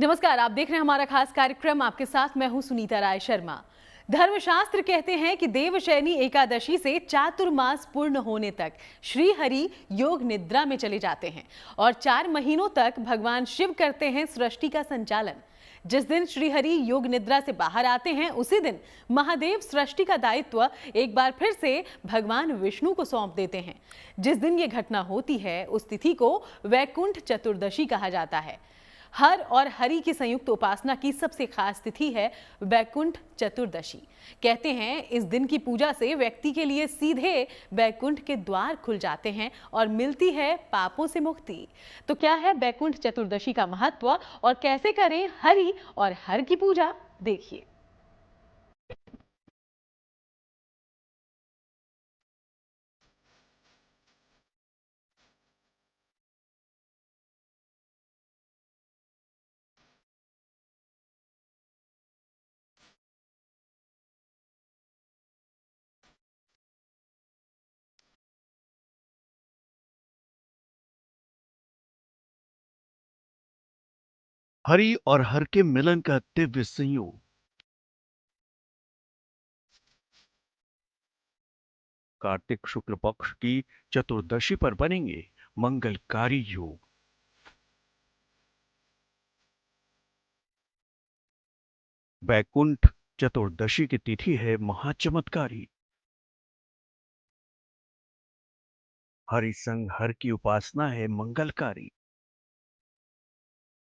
नमस्कार, आप देख रहे हैं हमारा खास कार्यक्रम। आपके साथ मैं हूं सुनीता राय शर्मा। धर्मशास्त्र कहते हैं कि देवशयनी एकादशी से चातुर्मास पूर्ण होने तक श्री हरि योग निद्रा में चले जाते हैं और 4 महीनों तक भगवान शिव करते हैं सृष्टि का संचालन। जिस दिन श्री हरि योग निद्रा से बाहर आते हैं उसी दिन महादेव सृष्टि का दायित्व एक बार फिर से भगवान विष्णु को सौंप देते हैं। जिस दिन ये घटना होती है उस तिथि को वैकुंठ चतुर्दशी कहा जाता है। हर और हरि की संयुक्त उपासना की सबसे खास तिथि है वैकुंठ चतुर्दशी। कहते हैं इस दिन की पूजा से व्यक्ति के लिए सीधे वैकुंठ के द्वार खुल जाते हैं और मिलती है पापों से मुक्ति। तो क्या है वैकुंठ चतुर्दशी का महत्व और कैसे करें हरि और हर की पूजा, देखिए। हरि और हर के मिलन का दिव्य संयोग। कार्तिक शुक्ल पक्ष की चतुर्दशी पर बनेंगे मंगलकारी योग। वैकुंठ चतुर्दशी की तिथि है महाचमत्कारी। हरि संग हर की उपासना है मंगलकारी।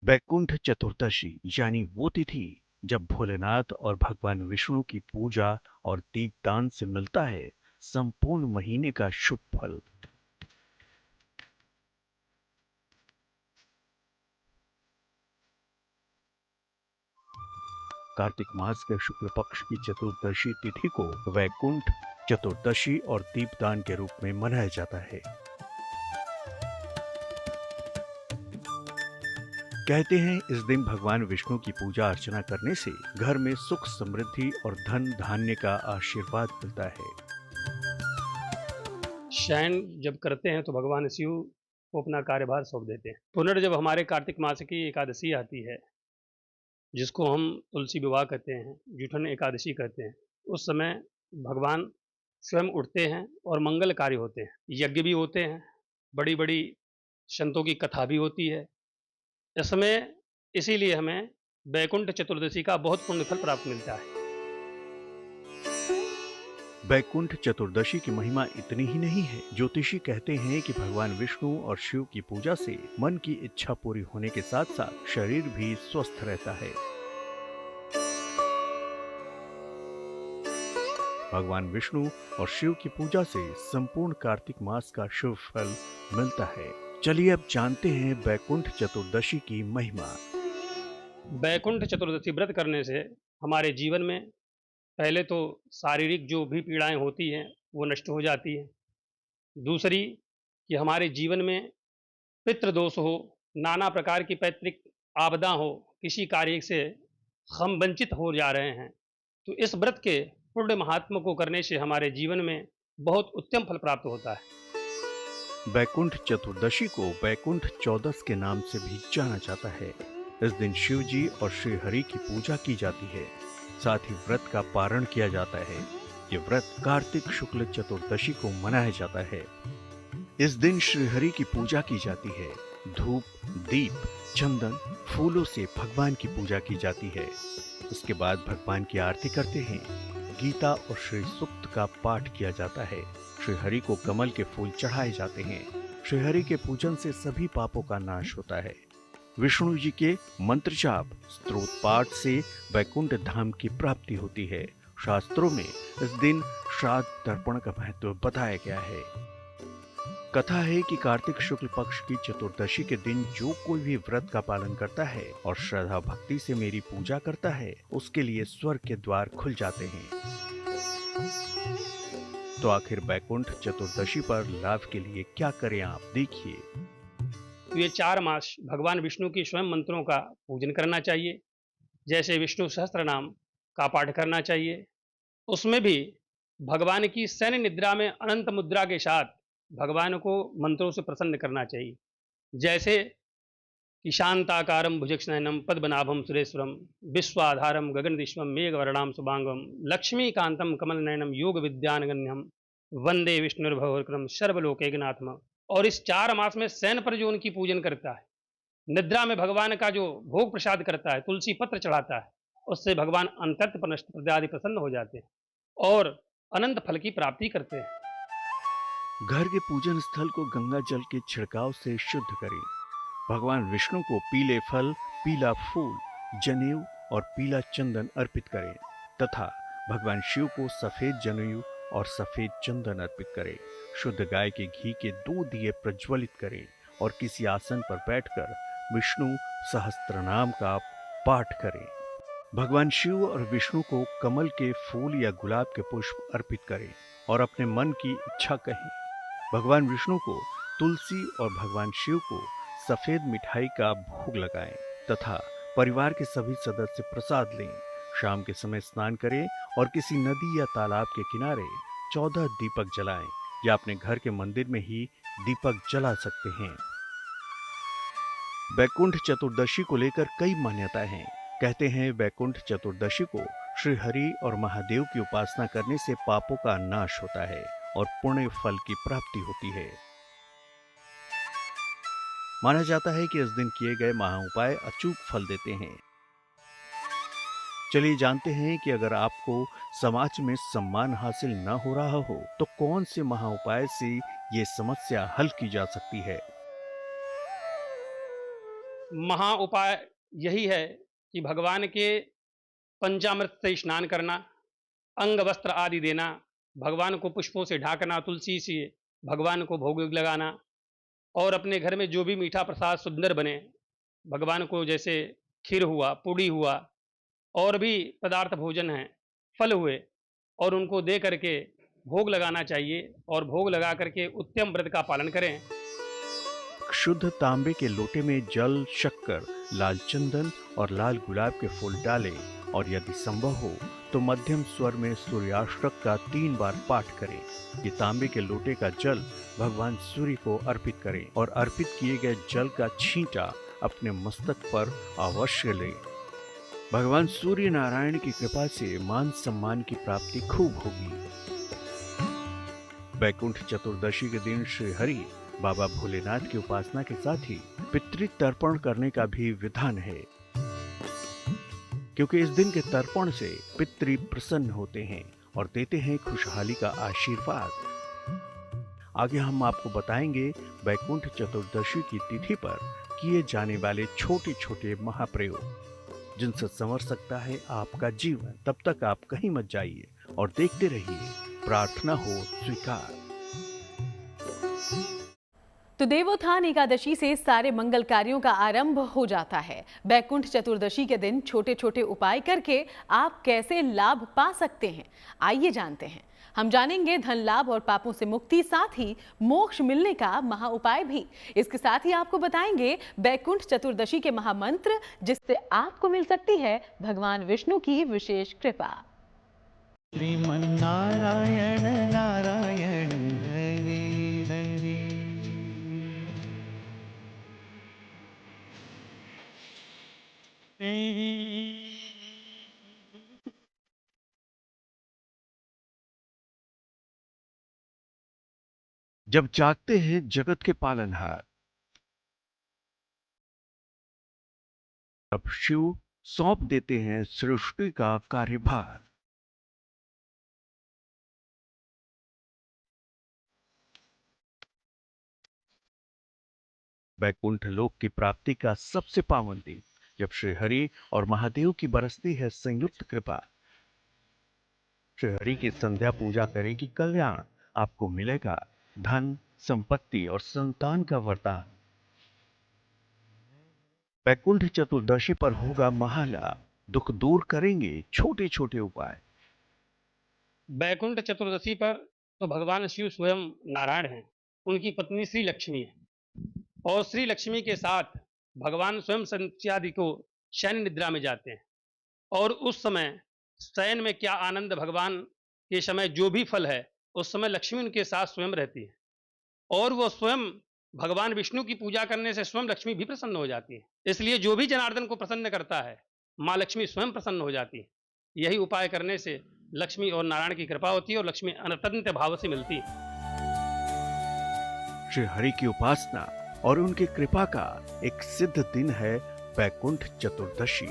वैकुंठ चतुर्दशी यानी वो तिथि जब भोलेनाथ और भगवान विष्णु की पूजा और दीपदान से मिलता है संपूर्ण महीने का शुभ फल। कार्तिक मास के शुक्ल पक्ष की चतुर्दशी तिथि को वैकुंठ चतुर्दशी और दीपदान के रूप में मनाया जाता है। कहते हैं इस दिन भगवान विष्णु की पूजा अर्चना करने से घर में सुख समृद्धि और धन धान्य का आशीर्वाद मिलता है। शयन जब करते हैं तो भगवान शिव को अपना कार्यभार सौंप देते हैं। पुनः जब हमारे कार्तिक मास की एकादशी आती है, जिसको हम तुलसी विवाह कहते हैं, जूठन एकादशी कहते हैं, उस समय भगवान स्वयं उठते हैं और मंगल कार्य होते हैं। यज्ञ भी होते हैं, बड़ी-बड़ी संतों की कथा भी होती है। इस समय इसीलिए हमें वैकुंठ चतुर्दशी का बहुत पुण्य फल प्राप्त मिलता है। वैकुंठ चतुर्दशी की महिमा इतनी ही नहीं है। ज्योतिषी कहते हैं कि भगवान विष्णु और शिव की पूजा से मन की इच्छा पूरी होने के साथ साथ शरीर भी स्वस्थ रहता है। भगवान विष्णु और शिव की पूजा से संपूर्ण कार्तिक मास का शुभ फल मिलता है। चलिए अब जानते हैं वैकुंठ चतुर्दशी की महिमा। वैकुंठ चतुर्दशी व्रत करने से हमारे जीवन में पहले तो शारीरिक जो भी पीड़ाएँ होती हैं, वो नष्ट हो जाती हैं। दूसरी कि हमारे जीवन में पितृदोष हो, नाना प्रकार की पैतृक आपदा हो, किसी कार्य से हम वंचित हो जा रहे हैं, तो इस व्रत के पुण्य महात्म को करने से हमारे जीवन में बहुत उत्तम फल प्राप्त होता है। वैकुंठ चतुर्दशी को वैकुंठ चौदस के नाम से भी जाना जाता है। इस दिन शिव जी और श्री हरि की पूजा की जाती है, साथ ही व्रत का पारण किया जाता है। ये व्रत कार्तिक शुक्ल चतुर्दशी को मनाया जाता है। इस दिन श्री हरि की पूजा की जाती है। धूप, दीप, चंदन, फूलों से भगवान की पूजा की जाती है। इसके बाद भगवान की आरती करते हैं। गीता और श्री सूक्त का पाठ किया जाता है। श्री हरि को कमल के फूल चढ़ाए जाते हैं। श्री हरि के पूजन से सभी पापों का नाश होता है। विष्णु जी के मंत्र जाप, स्तोत्र पाठ से वैकुंठ धाम की प्राप्ति होती है। शास्त्रों में इस दिन श्राद्ध तर्पण का महत्व बताया गया है। कथा है कि कार्तिक शुक्ल पक्ष की चतुर्दशी के दिन जो कोई भी व्रत का पालन करता है और श्रद्धा भक्ति से मेरी पूजा करता है, उसके लिए स्वर्ग के द्वार खुल जाते हैं। तो आखिर वैकुंठ चतुर्दशी पर लाभ के लिए क्या करें, आप देखिए। तो ये 4 मास भगवान विष्णु की स्वयं मंत्रों का पूजन करना चाहिए। जैसे विष्णु सहस्त्र नाम का पाठ करना चाहिए। उसमें भी भगवान की शयन निद्रा में अनंत मुद्रा के साथ भगवान को मंत्रों से प्रसन्न करना चाहिए। जैसे कि शांताकारं भुजगशयनं पद्मनाभं सुरेश्वरं विश्वाधारं गगनविश्वं मेघवर्णां शुभांगं लक्ष्मीकांतं कमलनयनं योगविद्यानगण्यं वंदे विष्णुर्भवक्रम सर्वलोकैकनाथम। और इस 4 मास में शयन पर जो उनकी पूजन करता है, निद्रा में भगवान का जो भोग प्रसाद करता है, तुलसी पत्र चढ़ाता है, उससे भगवान अंतर्त प्रदादि प्रसन्न हो जाते हैं और अनंत फल की प्राप्ति करते हैं। घर के पूजन स्थल को गंगा जल के छिड़काव से शुद्ध करें। भगवान विष्णु को पीले फल, पीला फूल, जनेऊ और पीला चंदन अर्पित करें तथा भगवान शिव को सफेद जनेऊ और सफेद चंदन अर्पित करें। शुद्ध गाय के घी के 2 दिए प्रज्वलित करें और किसी आसन पर बैठकर विष्णु सहस्त्रनाम का पाठ करें। भगवान शिव और विष्णु को कमल के फूल या गुलाब के पुष्प अर्पित करें और अपने मन की इच्छा कहें। भगवान विष्णु को तुलसी और भगवान शिव को सफेद मिठाई का भोग लगाएं तथा परिवार के सभी सदस्य प्रसाद लें। शाम के समय स्नान करें और किसी नदी या तालाब के किनारे 14 दीपक जलाएं या अपने घर के मंदिर में ही दीपक जला सकते हैं। बैकुंठ चतुर्दशी को लेकर कई मान्यताएं हैं। कहते हैं बैकुंठ चतुर्दशी को श्री हरि और महादेव की उपासना करने से पापों का नाश होता है और पुण्य फल की प्राप्ति होती है। माना जाता है कि इस दिन किए गए महाउपाय अचूक फल देते हैं। चलिए जानते हैं कि अगर आपको समाज में सम्मान हासिल न हो रहा हो तो कौन से महाउपाय से ये समस्या हल की जा सकती है। महा उपाय यही है कि भगवान के पंचामृत से स्नान करना, अंग वस्त्र आदि देना, भगवान को पुष्पों से ढाकना, तुलसी से भगवान को भोग लगाना और अपने घर में जो भी मीठा प्रसाद सुंदर बने भगवान को, जैसे खीर हुआ, पूड़ी हुआ और भी पदार्थ भोजन हैं, फल हुए, और उनको दे करके भोग लगाना चाहिए और भोग लगा करके उत्तम व्रत का पालन करें। शुद्ध तांबे के लोटे में जल, शक्कर, लाल चंदन और लाल गुलाब के फूल डालें और यदि संभव हो तो मध्यम स्वर में सूर्याष्टक का 3 बार पाठ करें। ये तांबे के लोटे का जल भगवान सूर्य को अर्पित करें और अर्पित किए गए जल का छींटा अपने मस्तक पर अवश्य लें। भगवान सूर्य नारायण की कृपा से मान सम्मान की प्राप्ति खूब होगी। बैकुंठ चतुर्दशी के दिन श्री हरि बाबा भोलेनाथ की उपासना के साथ ही पितृ तर्पण करने का भी विधान है, क्योंकि इस दिन के तर्पण से पितृ प्रसन्न होते हैं और देते हैं खुशहाली का आशीर्वाद। आगे हम आपको बताएंगे बैकुंठ चतुर्दशी की तिथि पर किए जाने वाले छोटे छोटे महाप्रयोग जिनसे संवर सकता है आपका जीवन। तब तक आप कहीं मत जाइए और देखते रहिए प्रार्थना हो स्वीकार। तो देवोत्थान एकादशी से सारे मंगल कार्यों का आरंभ हो जाता है। बैकुंठ चतुर्दशी के दिन छोटे छोटे उपाय करके आप कैसे लाभ पा सकते हैं, आइए जानते हैं। हम जानेंगे धन लाभ और पापों से मुक्ति, साथ ही मोक्ष मिलने का महा उपाय भी। इसके साथ ही आपको बताएंगे बैकुंठ चतुर्दशी के महामंत्र, जिससे आपको मिल सकती है भगवान विष्णु की विशेष कृपा। श्रीमन्नारायण नारायण हरि हरि। जब जागते हैं जगत के पालनहार, तब शिव सौंप देते हैं सृष्टि का कार्यभार। बैकुंठ लोक की प्राप्ति का सबसे पावन दिन, जब श्री हरि और महादेव की बरसती है संयुक्त कृपा। श्री हरि की संध्या पूजा करें कि कल्याण आपको मिलेगा, धन, संपत्ति और संतान का वरदान। बैकुंठ चतुर्दशी पर होगा महालाभ, दुख दूर करेंगे छोटे छोटे उपाय। बैकुंठ चतुर्दशी पर तो भगवान शिव स्वयं नारायण हैं, उनकी पत्नी श्री लक्ष्मी है और श्री लक्ष्मी के साथ भगवान स्वयं संध्यादि को शयन निद्रा में जाते हैं और उस समय शयन में क्या आनंद, भगवान के समय जो भी फल है उस समय लक्ष्मी उनके साथ स्वयं रहती है और वो स्वयं भगवान विष्णु की पूजा करने से स्वयं लक्ष्मी भी प्रसन्न हो जाती है। इसलिए जो भी जनार्दन को प्रसन्न करता है, माँ लक्ष्मी स्वयं प्रसन्न हो जाती है। यही उपाय करने से लक्ष्मी और नारायण की कृपा होती है और लक्ष्मी अत्यंत भाव से मिलती है। श्री हरि की उपासना और उनकी कृपा का एक सिद्ध दिन है बैकुंठ चतुर्दशी।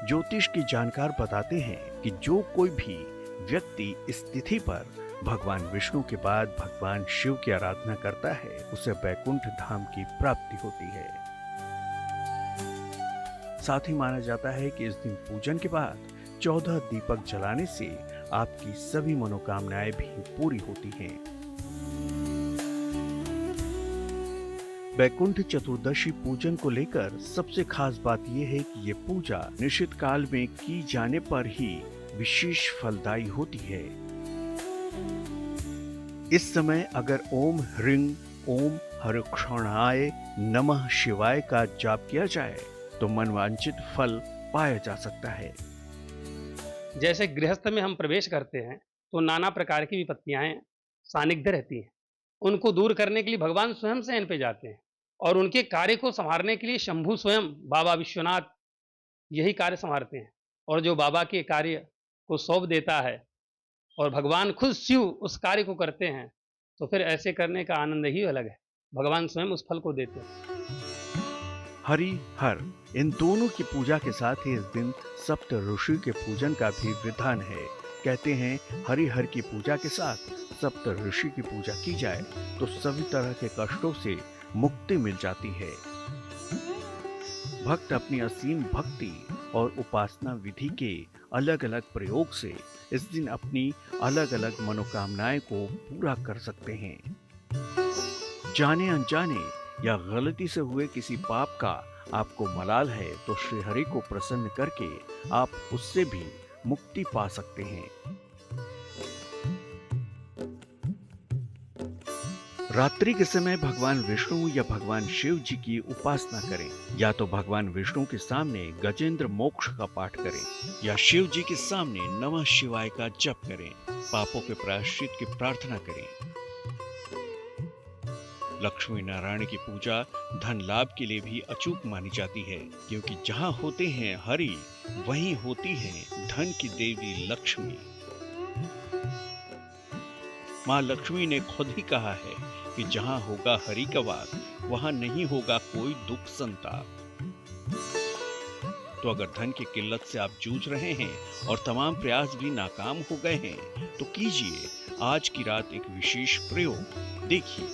ज्योतिष की जानकार बताते हैं कि जो कोई भी व्यक्ति इस तिथि पर भगवान विष्णु के बाद भगवान शिव की आराधना करता है, उसे बैकुंठ धाम की प्राप्ति होती है। साथ ही माना जाता है कि इस दिन पूजन के बाद 14 दीपक जलाने से आपकी सभी मनोकामनाएं भी पूरी होती हैं। बैकुंठ चतुर्दशी पूजन को लेकर सबसे खास बात यह है कि ये पूजा निश्चित काल में की जाने पर ही विशेष फलदायी होती है। इस समय अगर ओम ह्रीं ओम हरिक्षणाय नमः शिवाय का जाप किया जाए तो मनवांछित फल पाया जा सकता है। जैसे गृहस्थ में हम प्रवेश करते हैं तो नाना प्रकार की विपत्तियां सानिध्य रहती हैं। उनको दूर करने के लिए भगवान स्वयं शयन पे जाते हैं और उनके कार्य को संभालने के लिए शंभु स्वयं बाबा विश्वनाथ यही कार्य संभालते हैं। और जो बाबा के कार्य को सौंप देता है और भगवान खुद शिव उस कार्य को करते हैं, तो फिर ऐसे करने का आनंद ही अलग है। भगवान स्वयं उस फल को देते हैं। हरि हर इन दोनों की पूजा के साथ ही इस दिन सप्त ऋषि के पूजन का भी विधान है। कहते हैं हरि हर की पूजा के साथ सप्त ऋषि की पूजा की जाए तो सभी तरह के कष्टों से मुक्ति मिल जाती है। भक्त अपनी असीम भक्ति और उपासना विधि के अलग अलग प्रयोग से इस दिन अपनी अलग अलग मनोकामनाएं को पूरा कर सकते हैं। जाने अनजाने या गलती से हुए किसी पाप का आपको मलाल है तो श्री हरि को प्रसन्न करके आप उससे भी मुक्ति पा सकते हैं। रात्रि के समय भगवान विष्णु या भगवान शिव जी की उपासना करें। या तो भगवान विष्णु के सामने गजेंद्र मोक्ष का पाठ करें या शिव जी के सामने नमः शिवाय का जप करें। पापों के प्रायश्चित की प्रार्थना करें। लक्ष्मी नारायण की पूजा धन लाभ के लिए भी अचूक मानी जाती है, क्योंकि जहाँ होते हैं हरि वहीं होती है धन की देवी लक्ष्मी। माँ लक्ष्मी ने खुद ही कहा है कि जहाँ होगा हरि का वास वहाँ नहीं होगा कोई दुख संताप। तो अगर धन की किल्लत से आप जूझ रहे हैं और तमाम प्रयास भी नाकाम हो गए हैं तो कीजिए आज की रात एक विशेष प्रयोग। देखिए,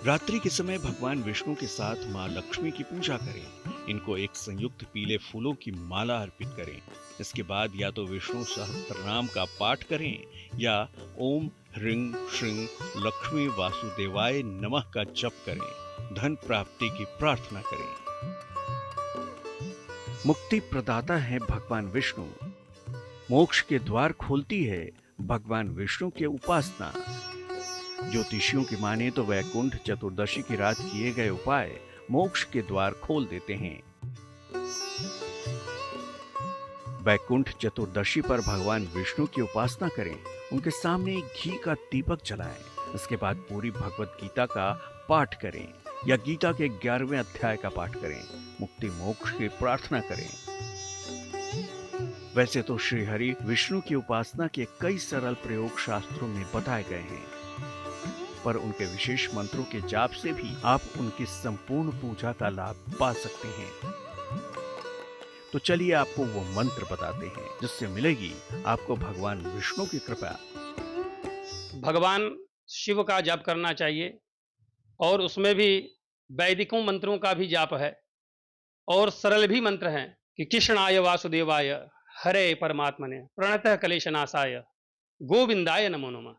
रात्रि के समय भगवान विष्णु के साथ माँ लक्ष्मी की पूजा करें। इनको एक संयुक्त पीले फूलों की माला अर्पित करें। इसके बाद या तो विष्णु सहस्त्रनाम का पाठ करें या ओम ह्रीं श्रीं लक्ष्मी वासुदेवाय नमः का जप करें। धन प्राप्ति की प्रार्थना करें। मुक्ति प्रदाता है भगवान विष्णु। मोक्ष के द्वार खोलती है भगवान विष्णु की उपासना। ज्योतिषियों की माने तो वैकुंठ चतुर्दशी की रात किए गए उपाय मोक्ष के द्वार खोल देते हैं। वैकुंठ चतुर्दशी पर भगवान विष्णु की उपासना करें। उनके सामने घी का दीपक जलाएं। इसके बाद पूरी भगवत गीता का पाठ करें या गीता के 11वें अध्याय का पाठ करें। मुक्ति मोक्ष की प्रार्थना करें। वैसे तो श्री हरि विष्णु की उपासना के कई सरल प्रयोग शास्त्रों में बताए गए हैं, पर उनके विशेष मंत्रों के जाप से भी आप उनकी संपूर्ण पूजा का लाभ पा सकते हैं। तो चलिए आपको वो मंत्र बताते हैं जिससे मिलेगी आपको भगवान विष्णु की कृपा। भगवान शिव का जाप करना चाहिए और उसमें भी वैदिकों मंत्रों का भी जाप है और सरल भी मंत्र हैं कि कृष्णाय वासुदेवाय हरे परमात्मने प्रणतः कलेशनाशाय गोविंदाय नमो नमः।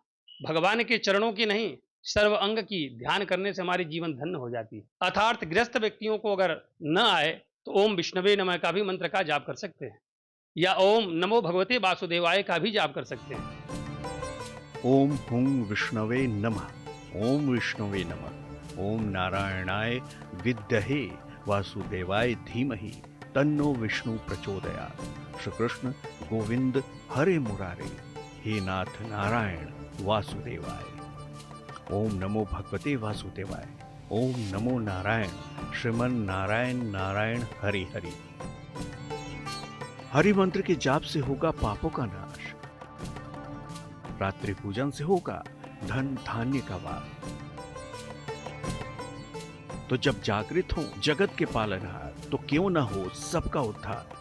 भगवान के चरणों की नहीं, सर्व अंग की ध्यान करने से हमारी जीवन धन्य हो जाती है। अर्थात गृहस्थ व्यक्तियों को अगर न आए तो ओम विष्णवे नमः का भी मंत्र का जाप कर सकते हैं या ओम नमो भगवते वासुदेवाय का भी जाप कर सकते हैं। ओम हुं विष्णवे नमः, ओम विष्णवे नमः, ओम नारायणाय विद्महे वासुदेवाय धीमहि तन्नो विष्णु प्रचोदयात्। श्री कृष्ण गोविंद हरे मुरारे, हे नाथ नारायण वासुदेवाय। ओम नमो भगवते वासुदेवाय। ओम नमो नारायण श्रीमन नारायण नारायण हरि हरि। हरि मंत्र के जाप से होगा पापों का नाश, रात्रि पूजन से होगा धन धान्य का वास। तो जब जागृत हो जगत के पालनहार, तो क्यों ना हो सबका उद्धार।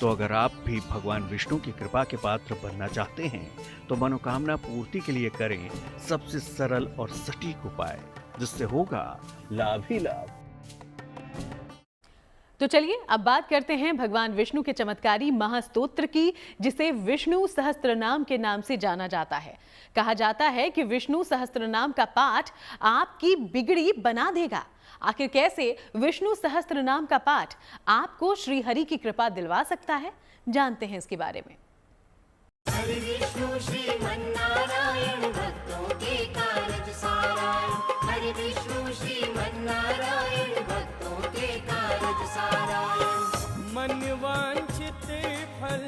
तो अगर आप भी भगवान विष्णु की कृपा के पात्र बनना चाहते हैं तो मनोकामना पूर्ति के लिए करें सबसे सरल और सटीक उपाय, जिससे होगा लाभ ही लाभ। तो चलिए अब बात करते हैं भगवान विष्णु के चमत्कारी महास्तोत्र की, जिसे विष्णु सहस्त्रनाम के नाम से जाना जाता है। कहा जाता है कि विष्णु सहस्त्रनाम का पाठ आपकी बिगड़ी बना देगा। आखिर कैसे विष्णु सहस्त्रनाम का पाठ आपको श्री हरि की कृपा दिलवा सकता है, जानते हैं इसके बारे में। हरि विष्णु श्रीमन्नारायण भक्तों के कारज सारायण। हरि विष्णु श्रीमन्नारायण भक्तों के कारज सारायण। मन वांछित फल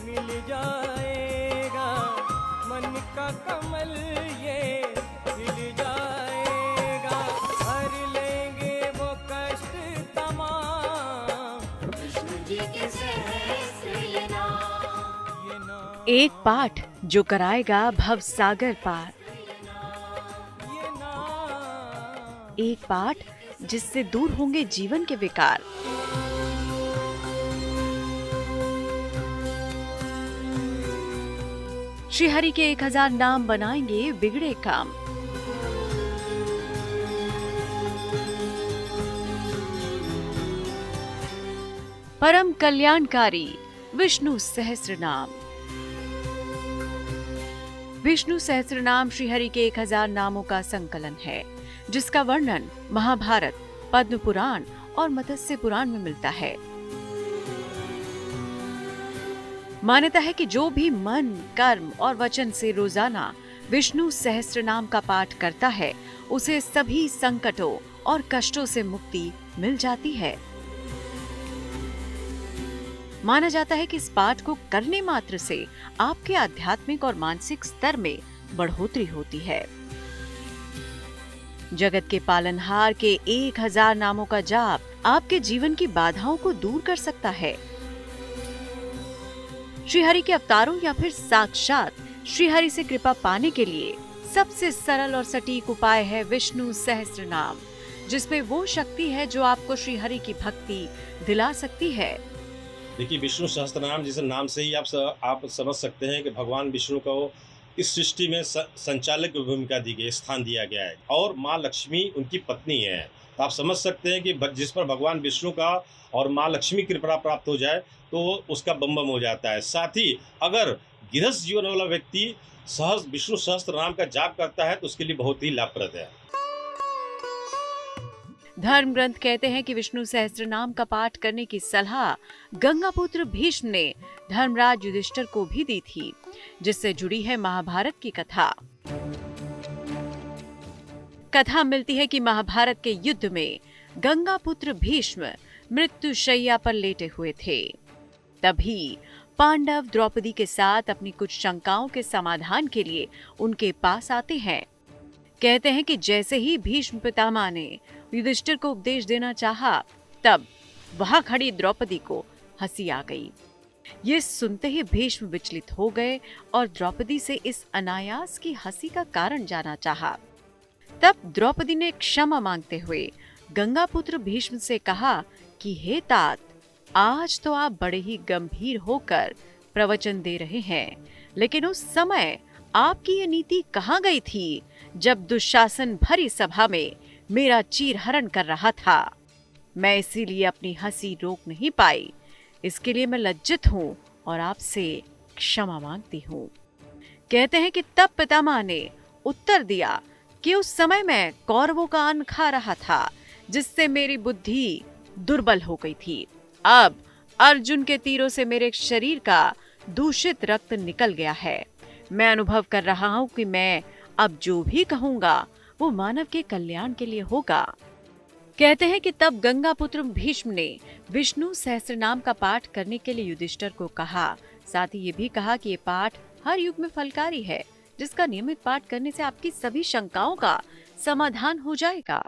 मिल जाएगा, मन का कमल ये खिल जाएगा। हर लेंगे वो कष्ट तमाम, विष्णु जी के सहस्त्र ये नाम। ये नाम, एक पाठ जो कराएगा भव सागर पार, ये नाम, एक पाठ जिससे दूर होंगे जीवन के विकार। श्री हरि के 1000 नाम बनाएंगे बिगड़े काम। परम कल्याणकारी विष्णु सहस्त्रनाम। विष्णु सहस्त्रनाम श्री हरि के 1000 नामों का संकलन है, जिसका वर्णन महाभारत, पद्म पुराण और मत्स्य पुराण में मिलता है। मान्यता है कि जो भी मन, कर्म और वचन से रोजाना विष्णु सहस्त्रनाम का पाठ करता है, उसे सभी संकटों और कष्टों से मुक्ति मिल जाती है। माना जाता है कि इस पाठ को करने मात्र से आपके आध्यात्मिक और मानसिक स्तर में बढ़ोतरी होती है। जगत के पालनहार के 1000 नामों का जाप आपके जीवन की बाधाओं को दूर कर सकता है। श्रीहरि के अवतारों या फिर साक्षात श्रीहरि से कृपा पाने के लिए सबसे सरल और सटीक उपाय है विष्णु सहस्त्रनाम, जिसमें वो शक्ति है जो आपको श्रीहरि की भक्ति दिला सकती है। देखिए, विष्णु सहस्त्रनाम जिस नाम से ही आप समझ सकते हैं कि भगवान विष्णु को इस सृष्टि में संचालक की भूमिका दी गई, स्थान दिया गया है, और माँ लक्ष्मी उनकी पत्नी है। तो आप समझ सकते हैं कि जिस पर भगवान विष्णु का और माँ लक्ष्मी की कृपा प्राप्त हो जाए तो उसका बम बम हो जाता है। साथ ही अगर गृहस्थ जीवन वाला व्यक्ति विष्णु सहस्त्र नाम का जाप करता है तो उसके लिए बहुत ही लाभप्रद है। धर्म ग्रंथ कहते हैं कि विष्णु सहस्त्र नाम का पाठ करने की सलाह गंगापुत्र भीष्म ने धर्मराज युधिष्ठिर को भी दी थी, जिससे जुड़ी है महाभारत की कथा। कथा मिलती है कि महाभारत के युद्ध में गंगापुत्र भीष्म मृत्युशैया पर लेटे हुए थे। तभी पांडव द्रौपदी के साथ अपनी कुछ शंकाओं के समाधान के लिए उनके पास आते हैं। कहते हैं कि जैसे ही भीष्म पितामह ने युधिष्ठिर को उपदेश देना चाहा, तब वहां खड़ी द्रौपदी को हंसी आ गई। ये सुनते ही भीष्म विचलित हो गए और द्रौपदी से इस अनायास की हंसी का कारण जानना चाहा। तब द्रौपदी ने क्षमा मांगते हुए गंगापुत्र भीष्म से कहा कि हे तात, आज तो आप बड़े ही गंभीर होकर प्रवचन दे रहे हैं, लेकिन उस समय आपकी ये नीति कहाँ गई थी जब दुशासन भरी सभा में मेरा चीरहरण कर रहा था। मैं इसीलिए अपनी हंसी रोक नहीं पाई। इसके लिए मैं लज्जित हूँ और आपसे क्षमा मांगती हूँ। कहते हैं कि तब पितामह ने उत्तर दिया कि उस समय मैं कौरवों का अन्न खा रहा था, जिससे मेरी बुद्धि दुर्बल हो गई थी। अब अर्जुन के तीरों से मेरे शरीर का दूषित रक्त निकल गया है। मैं अनुभव कर रहा हूँ कि मैं अब जो भी कहूँगा वो मानव के कल्याण के लिए होगा। कहते हैं कि तब गंगापुत्र भीष्म ने विष्णु सहस्त्रनाम का पाठ करने के लिए युधिष्ठिर को कहा। साथ ही ये भी कहा कि ये पाठ हर युग में फलकारी है, जिसका नियमित पाठ करने से आपकी सभी शंकाओं का समाधान हो जाएगा।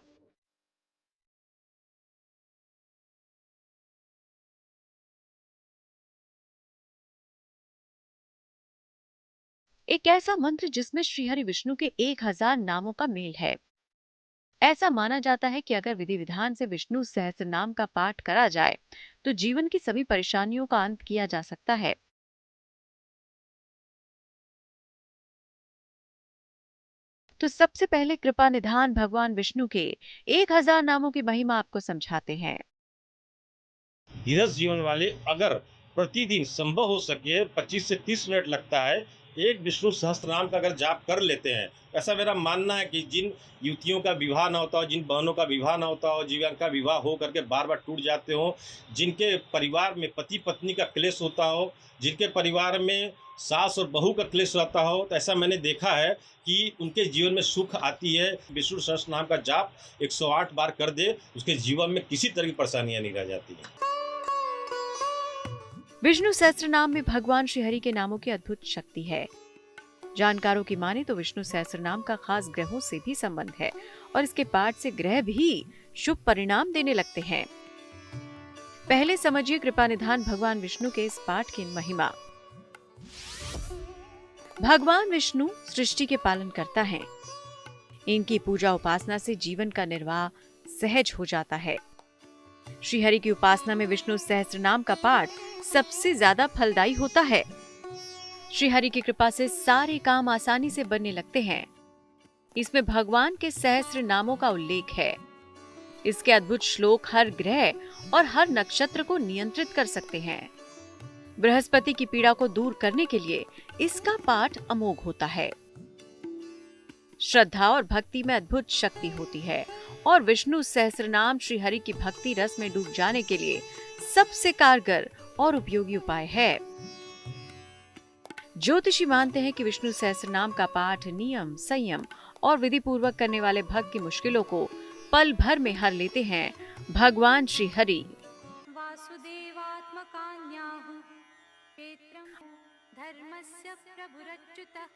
एक ऐसा मंत्र जिसमें श्रीहरि विष्णु के 1000 नामों का मेल है। ऐसा माना जाता है कि अगर विधि विधान से विष्णु सहस्त्र नाम का पाठ करा जाए तो जीवन की सभी परेशानियों का अंत किया जा सकता है। तो सबसे पहले कृपा निधान भगवान विष्णु के 1000 नामों की महिमा आपको समझाते हैं। गृहस्थ जीवन वाले अगर प्रतिदिन संभव हो सके 25 से 30 मिनट लगता है, एक विष्णु सहस्त्र नाम का अगर जाप कर लेते हैं, ऐसा मेरा मानना है कि जिन युवतियों का विवाह ना होता हो, जिन बहनों का विवाह ना होता हो, जीवन का विवाह हो करके बार बार टूट जाते हो, जिनके परिवार में पति पत्नी का क्लेश होता हो, जिनके परिवार में सास और बहू का क्लेश रहता हो, तो ऐसा मैंने देखा है कि उनके जीवन में सुख आती है। विष्णु सहस्त्र नाम का जाप 108 बार कर दे, उसके जीवन में किसी तरह की परेशानियां नहीं रह जाती हैं। विष्णु सहस्त्र नाम में भगवान श्रीहरि के नामों की अद्भुत शक्ति है। जानकारों की माने तो विष्णु सहस्त्र नाम का खास ग्रहों से भी संबंध है और इसके पाठ से ग्रह भी शुभ परिणाम देने लगते हैं। पहले समझिए कृपा निधान भगवान विष्णु के इस पाठ की महिमा। भगवान विष्णु सृष्टि के पालन करता है। इनकी पूजा उपासना से जीवन का निर्वाह सहज हो जाता है। श्रीहरि की उपासना में विष्णु सहस्त्र नाम का पाठ सबसे ज्यादा फलदायी होता है। श्रीहरि की कृपा से सारे काम आसानी से बनने लगते हैं। इसमें भगवान के सहस्त्र नामों का उल्लेख है। इसके अद्भुत श्लोक हर ग्रह और हर नक्षत्र को नियंत्रित कर सकते हैं। बृहस्पति की पीड़ा को दूर करने के लिए इसका पाठ अमोघ होता है। श्रद्धा और भक्ति में अद्भुत शक्ति होती है और विष्णु सहस्त्रनाम श्रीहरि की भक्ति रस में डूब जाने के लिए सबसे कारगर और उपयोगी उपाय है। ज्योतिषी मानते हैं कि विष्णु सहस्त्रनाम का पाठ नियम, संयम और विधि पूर्वक करने वाले भक्त की मुश्किलों को पल भर में हर लेते हैं भगवान श्रीहरि। वासुदेवात्मकान्याहु क्षेत्रं धर्मस्य प्रभुरच्युतः।